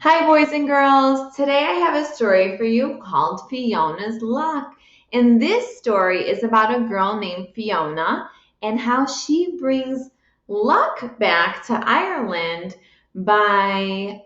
Hi, boys and girls. Today I have a story for you called Fiona's Luck. And this story is about a girl named Fiona and how she brings luck back to Ireland by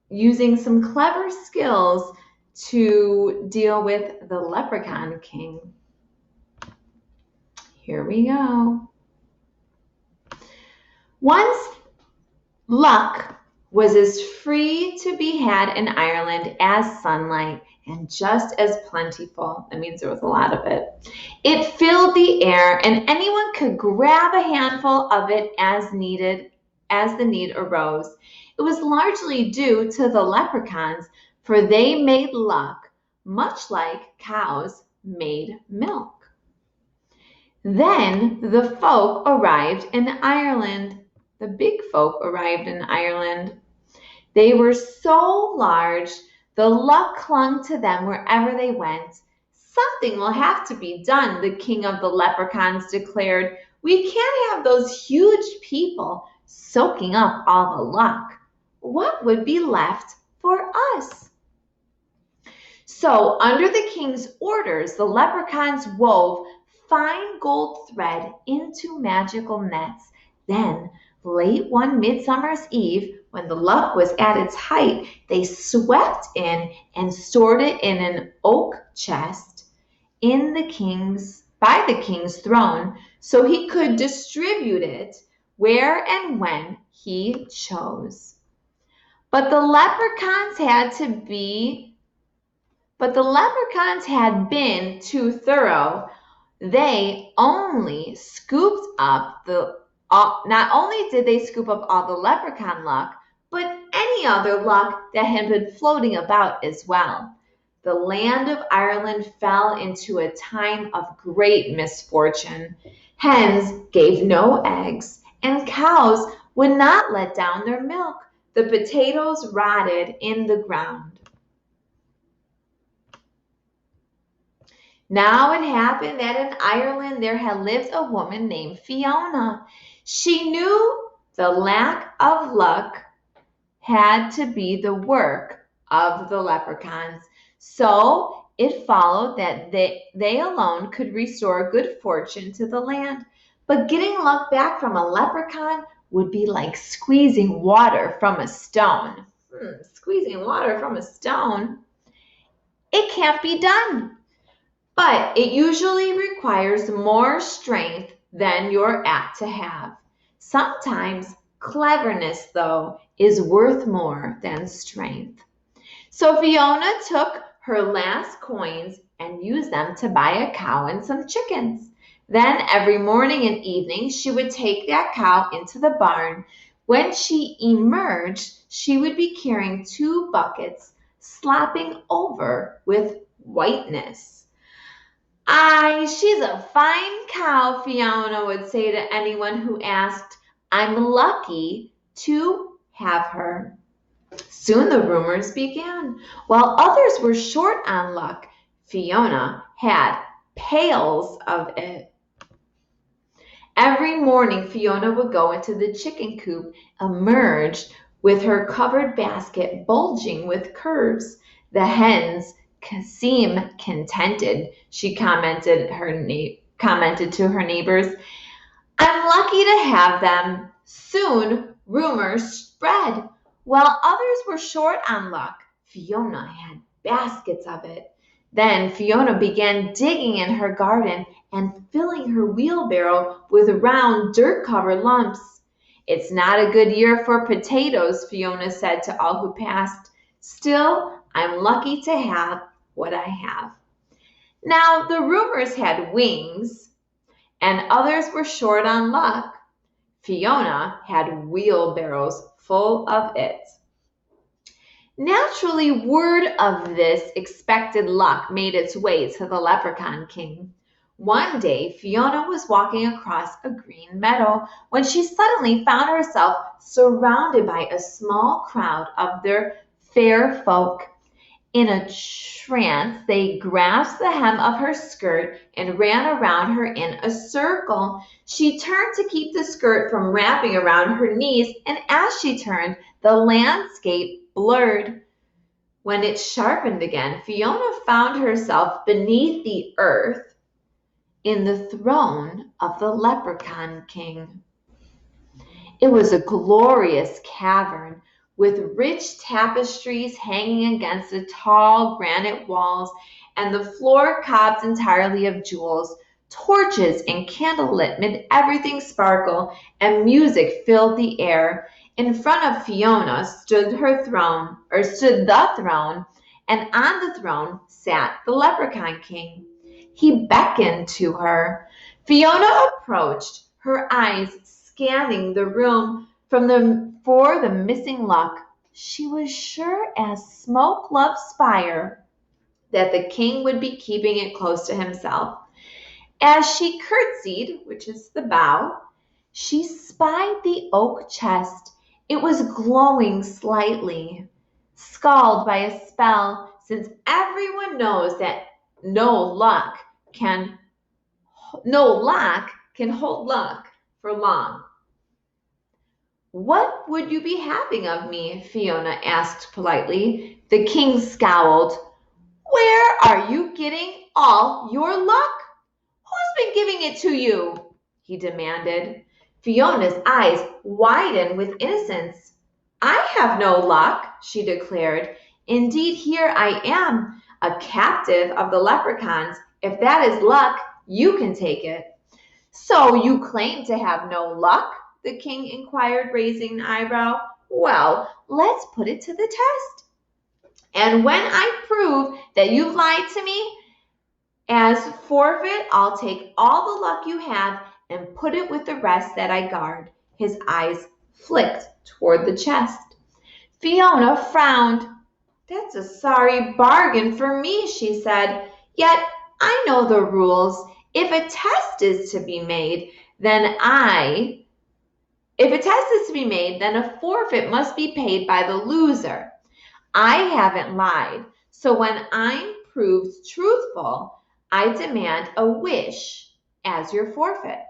using some clever skills to deal with the Leprechaun King. Here we go. Once luck was as free to be had in Ireland as sunlight and just as plentiful. That means there was a lot of it. It filled the air and anyone could grab a handful of it as needed as the need arose. It was largely due to the leprechauns, for they made luck much like cows made milk. Then the folk arrived in Ireland. The big folk arrived in Ireland. They were so large, the luck clung to them wherever they went. Something will have to be done, the king of the leprechauns declared. We can't have those huge people soaking up all the luck. What would be left for us? So, under the king's orders, the leprechauns wove fine gold thread into magical nets. Then, late one midsummer's eve, when the luck was at its height, they swept in and stored it in an oak chest by the king's throne, so he could distribute it where and when he chose. But the leprechauns had been too thorough. They only scooped up not only did they scoop up all the leprechaun luck, but any other luck that had been floating about as well. The land of Ireland fell into a time of great misfortune. Hens gave no eggs, and cows would not let down their milk. The potatoes rotted in the ground. Now it happened that in Ireland there had lived a woman named Fiona. She knew the lack of luck had to be the work of the leprechauns. So it followed that they alone could restore good fortune to the land. But getting luck back from a leprechaun would be like squeezing water from a stone. Squeezing water from a stone? It can't be done. But it usually requires more strength than you're apt to have. Sometimes cleverness, though, is worth more than strength. So Fiona took her last coins and used them to buy a cow and some chickens. Then every morning and evening she would take that cow into the barn. When she emerged, she would be carrying 2 buckets, slopping over with whiteness. She's a fine cow, Fiona would say to anyone who asked. I'm lucky to have her. Soon the rumors began. While others were short on luck, Fiona had pails of it. Every morning, Fiona would go into the chicken coop, emerged with her covered basket bulging with curves. The hens seem contented, she commented to her neighbors. I'm lucky to have them. Soon rumors spread. While others were short on luck, Fiona had baskets of it. Then Fiona began digging in her garden and filling her wheelbarrow with round dirt-covered lumps. It's not a good year for potatoes, Fiona said to all who passed. Still, I'm lucky to have what I have. Now, the rumors had wings, and others were short on luck. Fiona had wheelbarrows full of it. Naturally, word of this expected luck made its way to the Leprechaun King. One day, Fiona was walking across a green meadow when she suddenly found herself surrounded by a small crowd of their fair folk. In a trance, they grasped the hem of her skirt and ran around her in a circle. She turned to keep the skirt from wrapping around her knees, and as she turned, the landscape blurred. When it sharpened again, Fiona found herself beneath the earth in the throne of the Leprechaun King. It was a glorious cavern with rich tapestries hanging against the tall granite walls and the floor cobbed entirely of jewels. Torches and candlelit made everything sparkle, and music filled the air. In front of Fiona stood the throne, and on the throne sat the Leprechaun King. He beckoned to her. Fiona approached, her eyes scanning the room for the missing luck. She was sure as smoke loves fire that the king would be keeping it close to himself. As she curtsied, which is the bow, she spied the oak chest. It was glowing slightly, scald by a spell, since everyone knows that no lock can hold luck for long. "What would you be having of me?" Fiona asked politely. The king scowled. "Where are you getting all your luck? Who's been giving it to you?" he demanded. Fiona's eyes widened with innocence. "I have no luck," she declared. "Indeed, here I am, a captive of the leprechauns. If that is luck, you can take it." "So you claim to have no luck?" the king inquired, raising an eyebrow. "Well, let's put it to the test. And when I prove that you've lied to me, as forfeit, I'll take all the luck you have and put it with the rest that I guard." His eyes flicked toward the chest. Fiona frowned. "That's a sorry bargain for me," she said. "Yet I know the rules. If a test is to be made, then a forfeit must be paid by the loser. I haven't lied, so when I'm proved truthful, I demand a wish as your forfeit."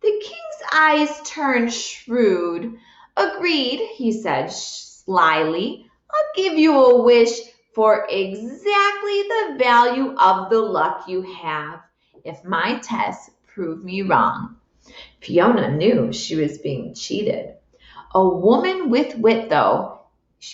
The king's eyes turned shrewd. "Agreed," he said slyly. "I'll give you a wish for exactly the value of the luck you have, if my tests prove me wrong." Fiona knew she was being cheated. A woman with wit, though,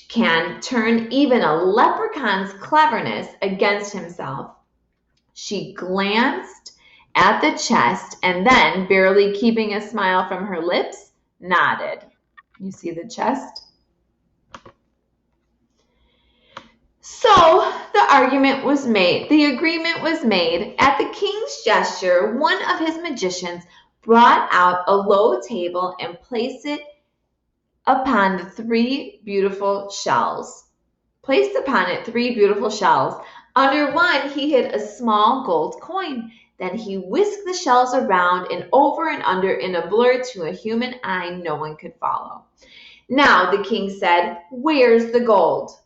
can turn even a leprechaun's cleverness against himself. She glanced at the chest and then, barely keeping a smile from her lips, nodded. You see the chest? So the agreement was made. At the king's gesture, one of his magicians brought out a low table and placed it upon it three beautiful shells. Under one he hid a small gold coin. Then he whisked the shells around and over and under in a blur to a human eye no one could follow. "Now," the king said, "where's the gold?"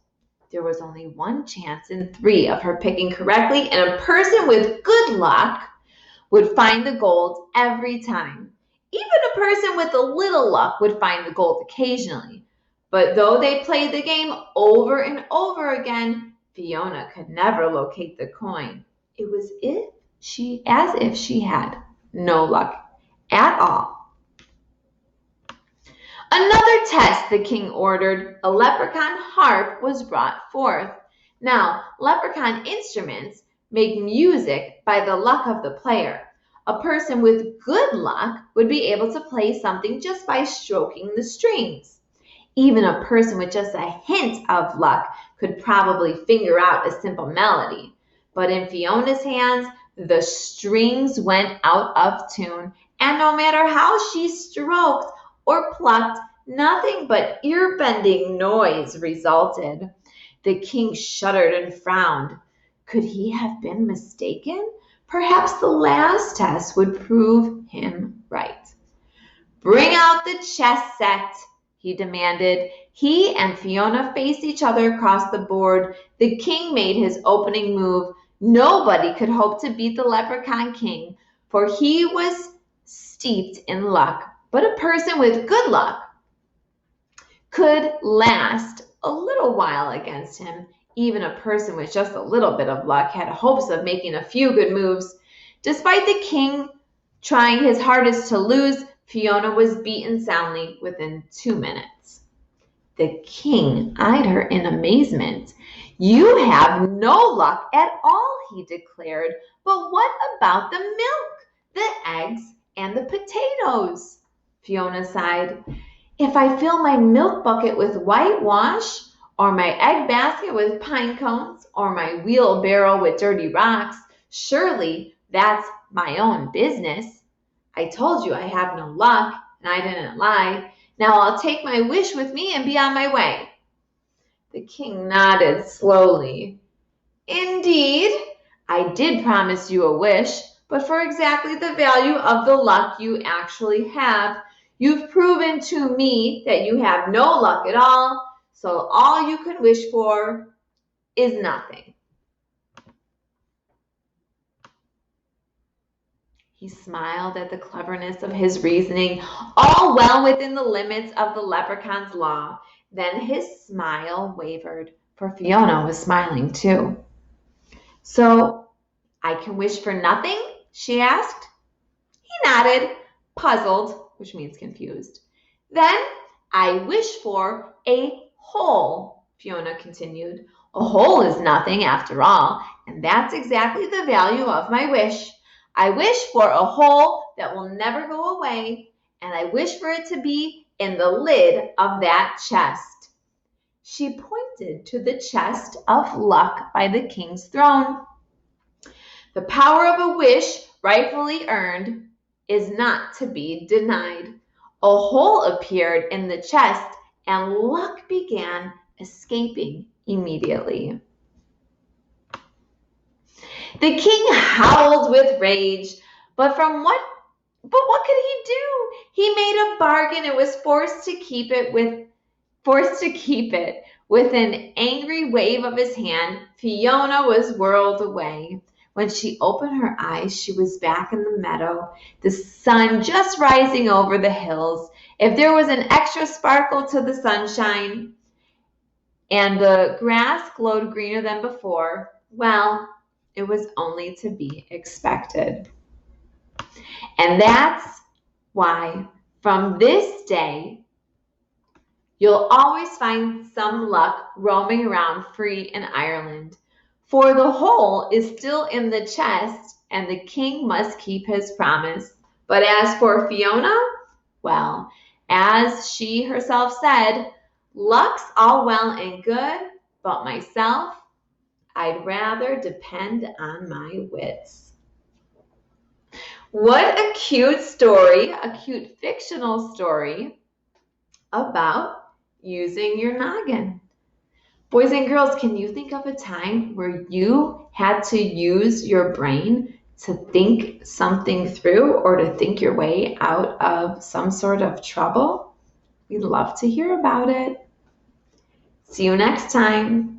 There was only one chance in three of her picking correctly, and a person with good luck would find the gold every time. Even a person with a little luck would find the gold occasionally. But though they played the game over and over again, Fiona could never locate the coin. It was as if she had no luck at all. "Another test," the king ordered. A leprechaun harp was brought forth. Now, leprechaun instruments make music by the luck of the player. A person with good luck would be able to play something just by stroking the strings. Even a person with just a hint of luck could probably figure out a simple melody. But in Fiona's hands, the strings went out of tune, and no matter how she stroked or plucked, nothing but ear-bending noise resulted. The king shuddered and frowned. Could he have been mistaken? Perhaps the last test would prove him right. "Bring out the chess set," he demanded. He and Fiona faced each other across the board. The king made his opening move. Nobody could hope to beat the Leprechaun King, for he was steeped in luck. But a person with good luck could last a little while against him. Even a person with just a little bit of luck had hopes of making a few good moves. Despite the king trying his hardest to lose, Fiona was beaten soundly within 2 minutes. The king eyed her in amazement. "You have no luck at all," he declared. "But what about the milk, the eggs, and the potatoes?" Fiona sighed. "If I fill my milk bucket with whitewash, or my egg basket with pine cones, or my wheelbarrow with dirty rocks, surely that's my own business. I told you I have no luck, and I didn't lie. Now I'll take my wish with me and be on my way." The king nodded slowly. "Indeed, I did promise you a wish, but for exactly the value of the luck you actually have. You've proven to me that you have no luck at all, so all you can wish for is nothing." He smiled at the cleverness of his reasoning, all well within the limits of the leprechaun's law. Then his smile wavered, for Fiona was smiling too. "So I can wish for nothing?" she asked. He nodded, puzzled, which means confused. "Then I wish for a hole," Fiona continued. "A hole is nothing after all, and that's exactly the value of my wish. I wish for a hole that will never go away, and I wish for it to be in the lid of that chest." She pointed to the chest of luck by the king's throne. The power of a wish rightfully earned is not to be denied. A hole appeared in the chest, and luck began escaping immediately. The king howled with rage, but what could he do? He made a bargain and was forced to keep it. With an angry wave of his hand, Fiona was whirled away. When she opened her eyes, she was back in the meadow, the sun just rising over the hills. If there was an extra sparkle to the sunshine and the grass glowed greener than before, well, it was only to be expected. And that's why from this day, you'll always find some luck roaming around free in Ireland. For the hole is still in the chest, and the king must keep his promise. But as for Fiona, well, as she herself said, "Luck's all well and good, but myself, I'd rather depend on my wits." What a cute story, a cute fictional story about using your noggin. Boys and girls, can you think of a time where you had to use your brain to think something through or to think your way out of some sort of trouble? We'd love to hear about it. See you next time.